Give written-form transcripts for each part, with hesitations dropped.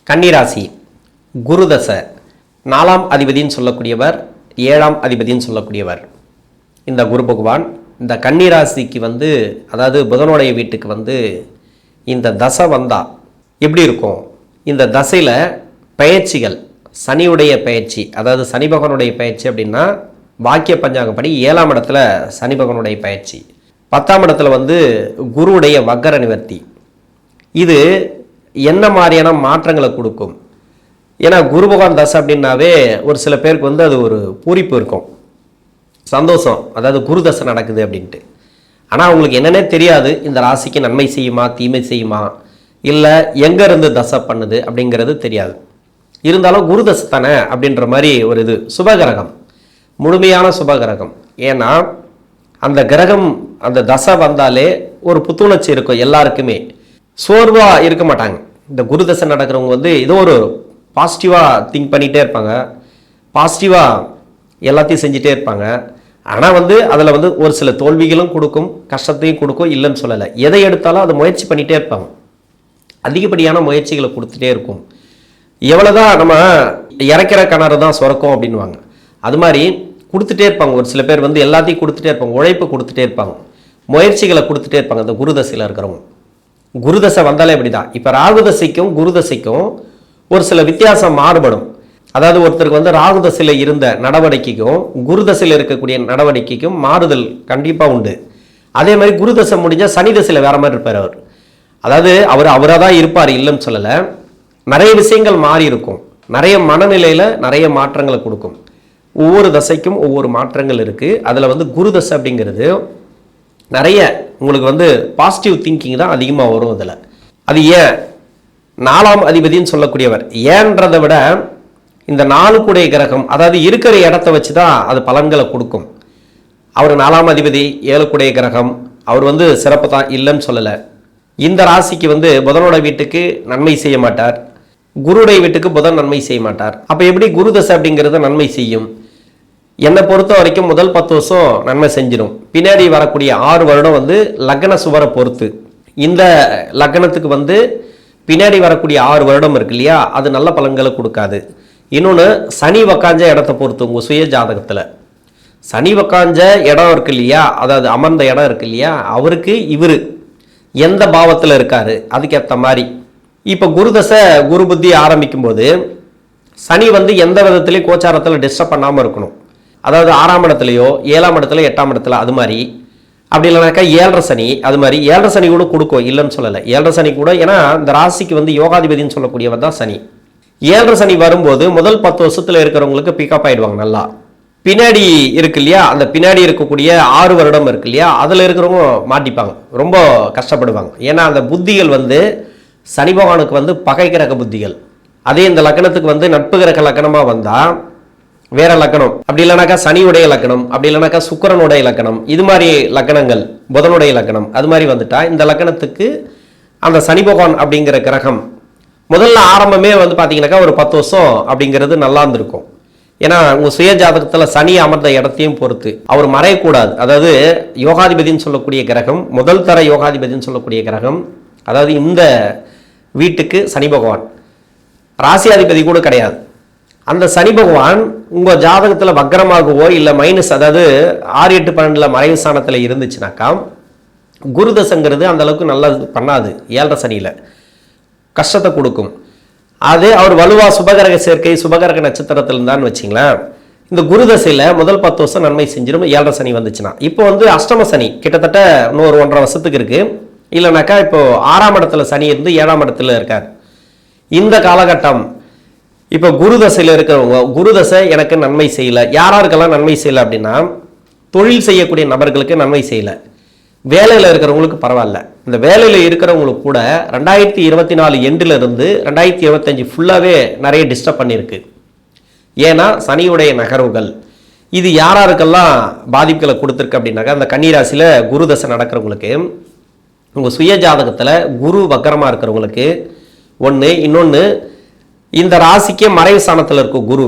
கன்னிராசி குரு தசை 4ஆம் அதிபதின்னு சொல்லக்கூடியவர் 7ஆம் அதிபதின்னு சொல்லக்கூடியவர் இந்த குரு பகவான் இந்த கன்னிராசிக்கு அதாவது புதனுடைய வீட்டுக்கு இந்த தசை வந்தா எப்படி இருக்கும்? இந்த தசையில் பயிற்சிகள் சனியுடைய பயிற்சி, அதாவது சனி பகவானுடைய பயிற்சி அப்படின்னா வாக்கிய பஞ்சாங்கப்படி 7ஆம் இடத்துல சனி பகவானுடைய பயிற்சி, 10ஆம் இடத்துல குருவுடைய வக்கர நிவர்த்தி. இது என்ன மாதிரியான மாற்றங்களை கொடுக்கும்? ஏன்னா குரு பகவான் தசை அப்படின்னாவே ஒரு சில பேருக்கு அது ஒரு பூரிப்பு இருக்கும், சந்தோஷம், அதாவது குரு தசை நடக்குது அப்படின்ட்டு. ஆனால் அவங்களுக்கு என்னன்னே தெரியாது, இந்த ராசிக்கு நன்மை செய்யுமா தீமை செய்யுமா, இல்லை எங்கேருந்து தசை பண்ணுது அப்படிங்கிறது தெரியாது. இருந்தாலும் குரு தசை தானே அப்படின்ற மாதிரி ஒரு இது சுபகிரகம், முழுமையான சுபகிரகம். ஏன்னா அந்த கிரகம் அந்த தசை வந்தாலே ஒரு புத்துணர்ச்சி இருக்கும், எல்லாருக்குமே சோர்வாக இருக்க மாட்டாங்க. இந்த குரு தசை நடக்கிறவங்க ஏதோ ஒரு பாசிட்டிவாக திங்க் பண்ணிகிட்டே இருப்பாங்க, பாசிட்டிவாக எல்லாத்தையும் செஞ்சுட்டே இருப்பாங்க. ஆனால் அதில் ஒரு சில தோல்விகளும் கொடுக்கும், கஷ்டத்தையும் கொடுக்கும், இல்லைன்னு சொல்லலை. எதை எடுத்தாலும் அதை முயற்சி பண்ணிகிட்டே இருப்பாங்க, அதிகப்படியான முயற்சிகளை கொடுத்துட்டே இருக்கும். எவ்வளோதான் நம்ம இறக்கிற கிணறு தான் சுரக்கும் அப்படின்வாங்க, அது மாதிரி கொடுத்துட்டே இருப்பாங்க. ஒரு சில பேர் எல்லாத்தையும் கொடுத்துட்டே இருப்பாங்க, உழைப்பு கொடுத்துட்டே இருப்பாங்க, முயற்சிகளை கொடுத்துட்டே இருப்பாங்க. இந்த குரு தசையில் இருக்கிறவங்க குரு தசை வந்தாலே இப்படி தான். இப்போ ராகு தசைக்கும் குரு தசைக்கும் ஒரு சில வித்தியாசம் மாறுபடும். அதாவது ஒருத்தருக்கு ராகு தசையில் இருந்த நடவடிக்கைக்கும் குரு தசையில் இருக்கக்கூடிய நடவடிக்கைக்கும் மாறுதல் கண்டிப்பாக உண்டு. அதே மாதிரி குரு தசை முடிஞ்சால் சனி தசையில் வேற மாதிரி இருப்பார் அவர். அதாவது அவராக தான் இருப்பார், இல்லைன்னு சொல்லலை. நிறைய விஷயங்கள் மாறி இருக்கும், நிறைய மனநிலையில் நிறைய மாற்றங்களை கொடுக்கும். ஒவ்வொரு தசைக்கும் ஒவ்வொரு மாற்றங்கள் இருக்குது. அதில் குரு தசை அப்படிங்கிறது நிறைய உங்களுக்கு பாசிட்டிவ் திங்கிங் தான் அதிகமாக வரும் அதில். அது ஏன் 4ஆம் அதிபதினு சொல்லக்கூடியவர், ஏன்றதை விட இந்த 4 கூடைய கிரகம், அதாவது இருக்கிற இடத்த வச்சு தான் அது பலன்களை கொடுக்கும். அவர் 4ஆம் அதிபதி 7 கூடைய கிரகம், அவர் சிறப்பு தான், இல்லைன்னு சொல்லலை. இந்த ராசிக்கு புதனோட வீட்டுக்கு நன்மை செய்ய மாட்டார், குருடைய வீட்டுக்கு புதன் நன்மை செய்ய மாட்டார். அப்போ எப்படி குரு தசை அப்படிங்கிறத நன்மை செய்யும்? என்னை பொறுத்த வரைக்கும் முதல் 10 வருஷம் நன்மை செஞ்சிடும். பின்னாடி வரக்கூடிய 6 வருடம் லக்ன சுவரை பொறுத்து. இந்த லக்னத்துக்கு பின்னாடி வரக்கூடிய 6 வருடம் இருக்கு இல்லையா, அது நல்ல பலன்களை கொடுக்காது. இன்னொன்று சனி உக்காஞ்ச இடத்த பொறுத்து, உங்கள் சுய ஜாதகத்தில் சனி உக்காஞ்ச இடம் இருக்கு இல்லையா, அதாவது அமர்ந்த இடம் இருக்கு இல்லையா, அவருக்கு இவர் எந்த பாவத்தில் இருக்காரு அதுக்கேற்ற மாதிரி. இப்போ குரு தசை குரு புத்தி ஆரம்பிக்கும் போது சனி எந்த விதத்துலேயும் கோச்சாரத்தில் டிஸ்டர்ப் பண்ணாமல் இருக்கணும். அதாவது 6ஆம் இடத்துலையோ 7ஆம் இடத்துல 8ஆம் இடத்துல அது மாதிரி. அப்படி இல்லைனாக்கா 7.5 சனி, அது மாதிரி 7.5 சனி கூட கொடுக்கும், இல்லைன்னு சொல்லலை. 7.5 சனி கூட, ஏன்னா இந்த ராசிக்கு யோகாதிபதினு சொல்லக்கூடியவர் தான் சனி. 7.5 சனி வரும்போது முதல் 10 வருஷத்துல இருக்கிறவங்களுக்கு பிக்கப் ஆயிடுவாங்க நல்லா. பின்னாடி இருக்கு இல்லையா, அந்த பின்னாடி இருக்கக்கூடிய 6 வருடம் இருக்கு இல்லையா, அதில் இருக்கிறவங்க மாட்டிப்பாங்க, ரொம்ப கஷ்டப்படுவாங்க. ஏன்னா அந்த புத்திகள் சனி பகவானுக்கு பகை கிரக புத்திகள். அதே இந்த லக்னத்துக்கு நட்பு கிரக லக்னமாக வந்தால் வேற லக்கணம், அப்படி இல்லைனாக்கா சனியுடைய லக்கணம், அப்படி இல்லைனாக்கா சுக்கிரனுடைய லக்கணம், இது மாதிரி லக்கணங்கள், புதனுடைய லக்கணம், அது மாதிரி வந்துட்டா இந்த லக்கணத்துக்கு அந்த சனி பகவான் அப்படிங்கிற கிரகம் முதல்ல ஆரம்பமே பார்த்தீங்கன்னாக்கா ஒரு 10 வருஷம் அப்படிங்கிறது நல்லா இருந்திருக்கும். ஏன்னா உங்கள் சுய ஜாதகத்தில் சனி அமர்ந்த இடத்தையும் பொறுத்து அவர் மறையக்கூடாது. அதாவது யோகாதிபதினு சொல்லக்கூடிய கிரகம், முதல் தர யோகாதிபதினு சொல்லக்கூடிய கிரகம், அதாவது இந்த வீட்டுக்கு சனி பகவான் ராசியாதிபதி கூட கிடையாது. அந்த சனி பகவான் உங்கள் ஜாதகத்தில் வக்கரமாகவோ இல்லை மைனஸ், அதாவது 6, 8, 12 மறைவு ஸ்தானத்தில் இருந்துச்சுனாக்கா குரு தசைங்கிறது அந்த அளவுக்கு நல்லா பண்ணாது. 7.5 சனியில் கஷ்டத்தை கொடுக்கும். அது அவர் வலுவா சுபகரக சேர்க்கை சுபகரக நட்சத்திரத்தில் இருந்தான்னு வச்சிங்களேன், இந்த குரு தசையில் முதல் 10 வருஷம் நன்மை செஞ்சிடும். 7.5 சனி வந்துச்சுன்னா இப்போ அஷ்டம சனி கிட்டத்தட்ட இன்னொரு 1.5 வருஷத்துக்கு இருக்கு. இல்லைனாக்கா இப்போ 6ஆம் இடத்துல சனி இருந்து 7ஆம் இடத்துல இருக்கார். இந்த காலகட்டம் இப்போ குரு தசையில் இருக்கிறவங்க, குரு தசை எனக்கு நன்மை செய்யலை, யாராருக்கெல்லாம் நன்மை செய்யலை அப்படின்னா, தொழில் செய்யக்கூடிய நபர்களுக்கு நன்மை செய்யலை, வேலையில் இருக்கிறவங்களுக்கு பரவாயில்ல. இந்த வேலையில் இருக்கிறவங்களுக்கு கூட 2024 எண்டிலிருந்து 2025 ஃபுல்லாகவே நிறைய டிஸ்டர்ப் பண்ணியிருக்கு. ஏன்னா சனியுடைய நகர்வுகள் இது யாராருக்கெல்லாம் பாதிப்புகளை கொடுத்துருக்கு அப்படின்னாக்கா, அந்த கன்னிராசியில் குரு தசை நடக்கிறவங்களுக்கு, உங்கள் சுய ஜாதகத்தில் குரு வக்கரமாக இருக்கிறவங்களுக்கு ஒன்று. இன்னொன்று, இந்த ராசிக்கே மறைவு ஸ்தானத்தில் இருக்கும் குரு.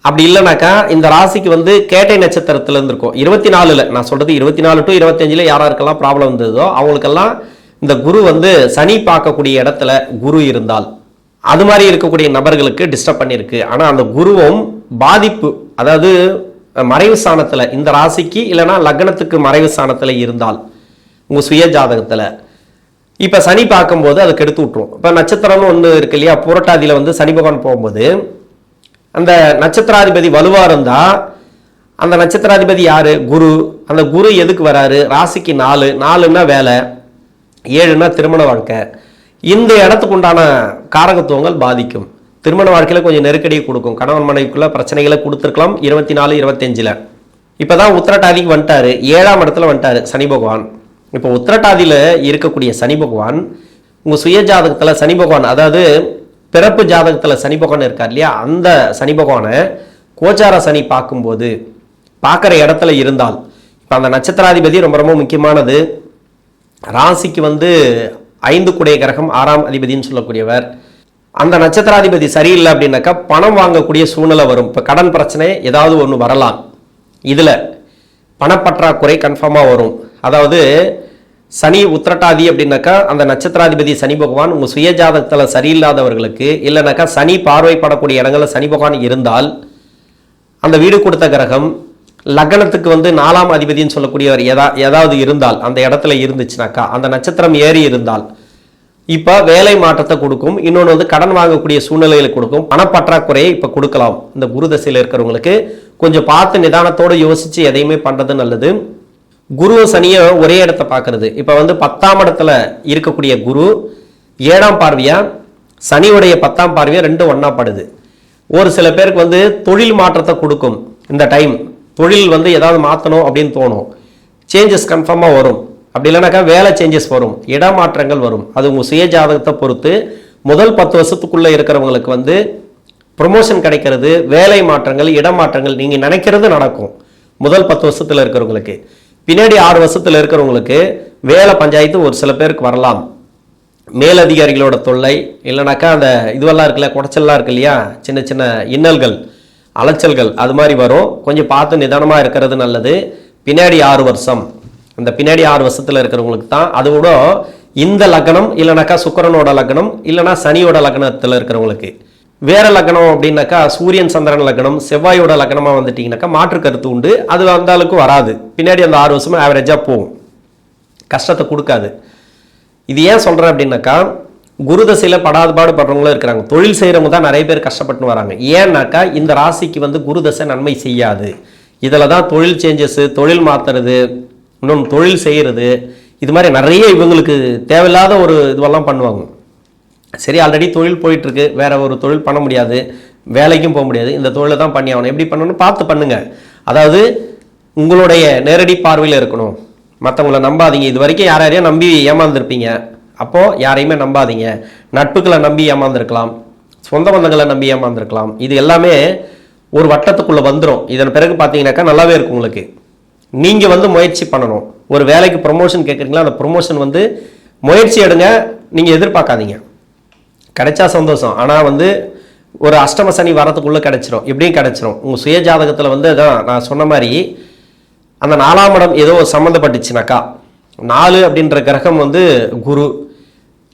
அப்படி இல்லைனாக்கா இந்த ராசிக்கு கேட்டை நட்சத்திரத்துல இருந்திருக்கும் 24ல், நான் சொல்றது 24 to 25 யாராருக்கெல்லாம் ப்ராப்ளம் வந்ததோ அவங்களுக்கெல்லாம் இந்த குரு சனி பார்க்கக்கூடிய இடத்துல குரு இருந்தால், அது மாதிரி இருக்கக்கூடிய நபர்களுக்கு டிஸ்டர்ப் பண்ணியிருக்கு. ஆனால் அந்த குருவும் பாதிப்பு, அதாவது மறைவு ஸ்தானத்தில் இந்த ராசிக்கு இல்லைன்னா லக்னத்துக்கு மறைவு ஸ்தானத்தில் இருந்தால் உங்கள் சுய ஜாதகத்தில் இப்போ சனி பார்க்கும்போது அதை கெடுத்து விட்டுரும். இப்போ நட்சத்திரம்னு ஒன்று இருக்கு இல்லையா, புரட்டாதியில் வந்து சனி பகவான் போகும்போது அந்த நட்சத்திராதிபதி வலுவாக இருந்தால் அந்த நட்சத்திராதிபதி யார்? குரு. அந்த குரு எதுக்கு வராரு? ராசிக்கு 4ன்னா வேலை, 7ன்னா திருமண வாழ்க்கை. இந்த இடத்துக்கு உண்டான காரகத்துவங்கள் பாதிக்கும். திருமண வாழ்க்கையில் கொஞ்சம் நெருக்கடியை கொடுக்கும். கணவன் மனைவிக்குள்ள பிரச்சனைகளை கொடுத்துருக்கலாம் 24, 25. இப்போ தான் உத்திரட்டாதிக்கு வந்துட்டாரு, 7ஆம் இடத்துல வந்துட்டாரு சனி பகவான். இப்போ உத்திரட்டாதியில் இருக்கக்கூடிய சனி பகவான் உங்கள் சுய ஜாதகத்தில் சனி பகவான், அதாவது பிறப்பு ஜாதகத்தில் சனி பகவான் இருக்கார் இல்லையா, அந்த சனி பகவானை கோச்சார சனி பார்க்கும்போது பார்க்குற இடத்துல இருந்தால், இப்போ அந்த நட்சத்திராதிபதி ரொம்ப ரொம்ப முக்கியமானது. ராசிக்கு வந்து 5 குடைய கிரகம் 6ஆம் அதிபதினு சொல்லக்கூடியவர். அந்த நட்சத்திராதிபதி சரியில்லை அப்படின்னாக்கா பணம் வாங்கக்கூடிய சூழ்நிலை வரும். இப்போ கடன் பிரச்சனை ஏதாவது ஒன்று வரலாம். இதில் பணப்பற்றாக்குறை கன்ஃபார்மாக வரும். அதாவது சனி உத்திரட்டாதி அப்படின்னாக்கா அந்த நட்சத்திராதிபதி சனி பகவான் உங்கள் சுய ஜாதகத்தில் சரியில்லாதவர்களுக்கு, இல்லைனாக்கா சனி பார்வைப்படக்கூடிய இடங்களில் சனி பகவான் இருந்தால், அந்த வீடு கொடுத்த கிரகம் லக்னத்துக்கு வந்து 4ஆம் அதிபதினு சொல்லக்கூடியவர் ஏதாவது இருந்தால், அந்த இடத்துல இருந்துச்சுனாக்கா, அந்த நட்சத்திரம் ஏறி இருந்தால் இப்போ வேலை மாற்றத்தை கொடுக்கும். இன்னொன்று வந்து கடன் வாங்கக்கூடிய சூழ்நிலைகளை கொடுக்கும். பணப்பற்றாக்குறையை இப்போ கொடுக்கலாம். இந்த குரு தசையில் இருக்கிறவங்களுக்கு கொஞ்சம் பார்த்து நிதானத்தோடு யோசித்து எதையுமே பண்ணுறது நல்லது. குரு சனியை ஒரே இடத்த பார்க்கறது. இப்போ வந்து 10ஆம் இடத்துல இருக்கக்கூடிய குரு 7ஆம் பார்வையா சனியுடைய 10ஆம் பார்வையா 2 ஒன்றா படுது. ஒரு சில பேருக்கு வந்து தொழில் மாற்றத்தை கொடுக்கும். இந்த டைம் தொழில் வந்து ஏதாவது மாற்றணும் அப்படின்னு தோணும். சேஞ்சஸ் கன்ஃபார்மாக வரும். அப்படி இல்லைனாக்கா வேலை சேஞ்சஸ் வரும், இடமாற்றங்கள் வரும். அது உங்கள் சுய ஜாதகத்தை பொறுத்து. முதல் 10 வருஷத்துக்குள்ளே இருக்கிறவங்களுக்கு வந்து ப்ரொமோஷன் கிடைக்கிறது, வேலை மாற்றங்கள், இடமாற்றங்கள் நீங்கள் நினைக்கிறது நடக்கும் முதல் 10 வருஷத்தில் இருக்கிறவங்களுக்கு. பின்னாடி 6 வருஷத்தில் இருக்கிறவங்களுக்கு வேலை பஞ்சாயத்து ஒரு சில பேருக்கு வரலாம். மேலதிகாரிகளோட தொல்லை, இல்லைனாக்கா அந்த இதுவெல்லாம் இருக்குல்ல, குடைச்சல்லாம் இருக்கு இல்லையா, சின்ன சின்ன இன்னல்கள், அலைச்சல்கள், அது மாதிரி வரும். கொஞ்சம் பார்த்து நிதானமாக இருக்கிறது நல்லது. பின்னாடி 6 வருஷம், அந்த பின்னாடி 6 வருஷத்தில் இருக்கிறவங்களுக்கு தான். அது கூட இந்த லக்னம் இல்லைனாக்கா சுக்கிரனோட லக்னம் இல்லைனா சனியோட லக்னத்தில் இருக்கிறவங்களுக்கு. வேற லக்னம் அப்படின்னாக்கா சூரியன் சந்திரன் லக்னம் செவ்வாயோட லக்னமாக வந்துட்டீங்கன்னாக்கா மாற்று கருத்து உண்டு. அது அந்த அளவுக்கு வராது. பின்னாடி அந்த 6 வருஷமும் ஆவரேஜாக போகும், கஷ்டத்தை கொடுக்காது. இது ஏன் சொல்கிறேன் அப்படின்னாக்கா குரு தசையில் படாத பாடுபடுறவங்களும் இருக்கிறாங்க. தொழில் செய்கிறவங்க தான் நிறைய பேர் கஷ்டப்பட்டு வராங்க. ஏன்னாக்கா இந்த ராசிக்கு வந்து குரு தசை நன்மை செய்யாது. இதில் தான் தொழில் சேஞ்சஸ், தொழில் மாற்றுறது, இன்னொன்று தொழில் செய்கிறது, இது மாதிரி நிறைய இவங்களுக்கு தேவையில்லாத ஒரு இதுவெல்லாம் பண்ணுவாங்க. சரி, ஆல்ரெடி தொழில் போயிட்டுருக்கு, வேற ஒரு தொழில் பண்ண முடியாது, வேலைக்கும் போக முடியாது, இந்த தொழிலை தான் பண்ணி ஆகணும். எப்படி பண்ணணும்னு பார்த்து பண்ணுங்க. அதாவது உங்களுடைய நேரடி பார்வையில் இருக்கணும். மற்றவங்களை நம்பாதீங்க. இது வரைக்கும் யாரையும் நம்பி ஏமாந்துருப்பீங்க, அப்போது யாரையுமே நம்பாதீங்க. நட்புகளை நம்பி ஏமாந்துருக்கலாம், சொந்த பந்தங்களை நம்பி ஏமாந்துருக்கலாம். இது எல்லாமே ஒரு வட்டத்துக்குள்ளே வந்துடும். இதன் பிறகு பார்த்தீங்கன்னாக்கா நல்லாவே இருக்கும் உங்களுக்கு. நீங்கள் வந்து முயற்சி பண்ணணும். ஒரு வேலைக்கு ப்ரொமோஷன் கேட்குறீங்களா, அந்த ப்ரொமோஷன் வந்து முயற்சி எடுங்க. நீங்கள் எதிர்பார்க்காதீங்க, கிடைச்சா சந்தோஷம். ஆனால் வந்து ஒரு அஷ்டம சனி வரத்துக்குள்ளே கிடைச்சிரும், எப்படியும் கிடைச்சிரும். உங்கள் சுய ஜாதகத்தில் வந்து அதான் நான் சொன்ன மாதிரி அந்த 4ஆம் இடம் ஏதோ சம்மந்தப்பட்டுச்சுனாக்கா, 4 அப்படின்ற கிரகம் வந்து குரு,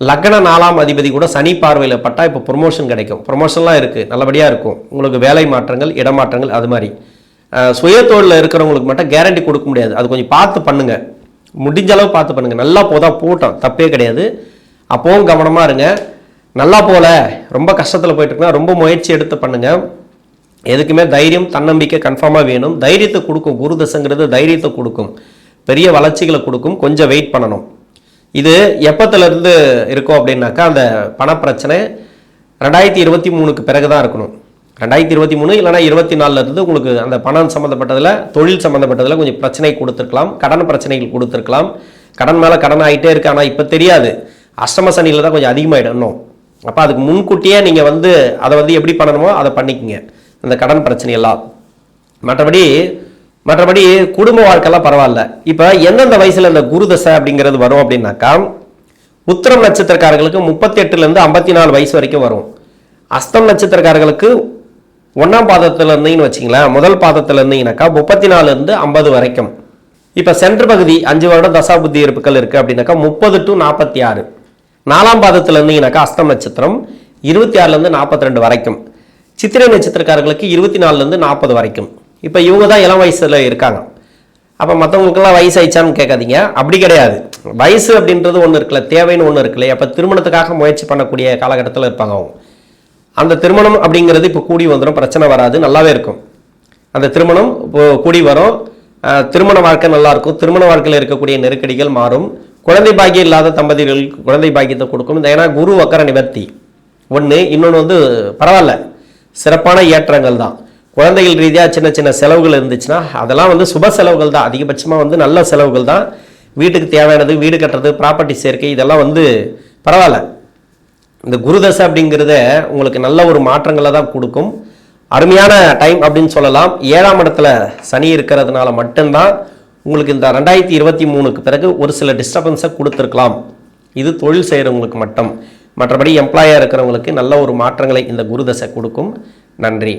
லக்ன 4ஆம் அதிபதி கூட சனி பார்வையில் பட்டா இப்போ ப்ரொமோஷன் கிடைக்கும். ப்ரொமோஷன்லாம் இருக்குது, நல்லபடியாக இருக்கும். உங்களுக்கு வேலை மாற்றங்கள், இடமாற்றங்கள், அது மாதிரி. சுய தொழிலில் இருக்கிறவங்களுக்கு மட்டும் கேரண்டி கொடுக்க முடியாது. அது கொஞ்சம் பார்த்து பண்ணுங்க, முடிஞ்ச அளவு பார்த்து பண்ணுங்க. நல்லா போட்டோம், தப்பே கிடையாது. அப்போவும் கவனமாக இருங்க. நல்லா போல ரொம்ப கஷ்டத்தில் போயிட்டு இருக்குன்னா ரொம்ப முயற்சி எடுத்து பண்ணுங்க. எதுக்குமே தைரியம், தன்னம்பிக்கை கன்ஃபார்மாக வேணும். தைரியத்தை கொடுக்கும் குரு தசைங்கிறது, தைரியத்தை கொடுக்கும், பெரிய வளர்ச்சிகளை கொடுக்கும். கொஞ்சம் வெயிட் பண்ணணும். இது எப்பத்துலேருந்து இருக்கும் அப்படின்னாக்கா அந்த பணப்பிரச்சனை 2023க்கு பிறகு தான் இருக்கணும். 2023 இல்லைனா 24 உங்களுக்கு அந்த பணம் சம்மந்தப்பட்டதில், தொழில் சம்மந்தப்பட்டதில் கொஞ்சம் பிரச்சனை கொடுத்துருக்கலாம், கடன் பிரச்சனைகள் கொடுத்துருக்கலாம். கடன் மேலே கடன் ஆகிட்டே இருக்கு, ஆனால் இப்போ தெரியாது. அஷ்டம சனியில் தான் கொஞ்சம் அதிகமாகிடணும். அப்போ அதுக்கு முன்கூட்டியே நீங்கள் வந்து அதை வந்து எப்படி பண்ணணுமோ அதை பண்ணிக்கங்க, அந்த கடன் பிரச்சனையெல்லாம். மற்றபடி குடும்ப வாழ்க்கைலாம் பரவாயில்ல. இப்போ எந்தெந்த வயசில் இந்த குரு தசை அப்படிங்கிறது வரும் அப்படின்னாக்கா, உத்திரம் நட்சத்திரக்காரர்களுக்கு 38லேருந்து 54 வயசு வரைக்கும் வரும். அஸ்தம் நட்சத்திரக்காரர்களுக்கு 1ஆம் பாதத்தில் இருந்தீங்கன்னு வச்சிங்களேன், முதல் பாதத்தில் இருந்தீங்கன்னாக்கா 34லேருந்து 50 வரைக்கும். இப்போ சென்ட்ரு பகுதி 5 வருடம் தசாபுத்தி இருப்புகள் இருக்குது அப்படின்னாக்கா 30 to 46. 4ஆம் பாதத்தில் இருந்தீங்கன்னாக்கா அஸ்தம் நட்சத்திரம், 26லேருந்து 42 வரைக்கும். சித்திரை நட்சத்திரக்காரர்களுக்கு 24லேருந்து 40 வரைக்கும். இப்போ இவங்க தான் இளம் வயசில் இருக்காங்க. அப்போ மற்றவங்களுக்கெல்லாம் வயசு ஆயிடுச்சான்னு கேட்காதீங்க. அப்படி கிடையாது. வயசு அப்படின்றது ஒன்று இருக்குல்ல, தேவைன்னு ஒன்று இருக்குல்ல. அப்போ திருமணத்துக்காக முயற்சி பண்ணக்கூடிய காலகட்டத்தில் இருப்பாங்க அவங்க. அந்த திருமணம் அப்படிங்கிறது இப்போ கூடி வந்துடும், பிரச்சனை வராது, நல்லாவே இருக்கும். அந்த திருமணம் கூடி வரும், திருமண வாழ்க்கை நல்லாயிருக்கும். திருமண வாழ்க்கையில் இருக்கக்கூடிய நெருக்கடிகள் மாறும். குழந்தை பாக்கியம் இல்லாத தம்பதிகளுக்கு குழந்தை பாக்கியத்தை கொடுக்கும். ஏன்னா குரு வக்கர நிவர்த்தி ஒன்று. இன்னொன்று வந்து பரவாயில்ல, சிறப்பான ஏற்றங்கள் தான். குழந்தைகள் ரீதியாக சின்ன சின்ன செலவுகள் இருந்துச்சுன்னா அதெல்லாம் வந்து சுப செலவுகள் தான். அதிகபட்சமாக வந்து நல்ல செலவுகள் தான். வீட்டுக்கு தேவையானது, வீடு கட்டுறது, ப்ராப்பர்ட்டி சேர்க்கை, இதெல்லாம் வந்து பரவாயில்ல. இந்த குருதசை அப்படிங்கிறத உங்களுக்கு நல்ல ஒரு மாற்றங்களை தான் கொடுக்கும். அருமையான டைம் அப்படின்னு சொல்லலாம். 7ஆம் இடத்துல சனி இருக்கிறதுனால மட்டும்தான் உங்களுக்கு இந்த 2023க்கு பிறகு ஒரு சில டிஸ்டர்பன்ஸை கொடுத்துருக்கலாம். இது தொழில் செய்கிறவங்களுக்கு மட்டும். மற்றபடி எம்ப்ளாயாக இருக்கிறவங்களுக்கு நல்ல ஒரு மாற்றங்களை இந்த குருதசை கொடுக்கும். நன்றி.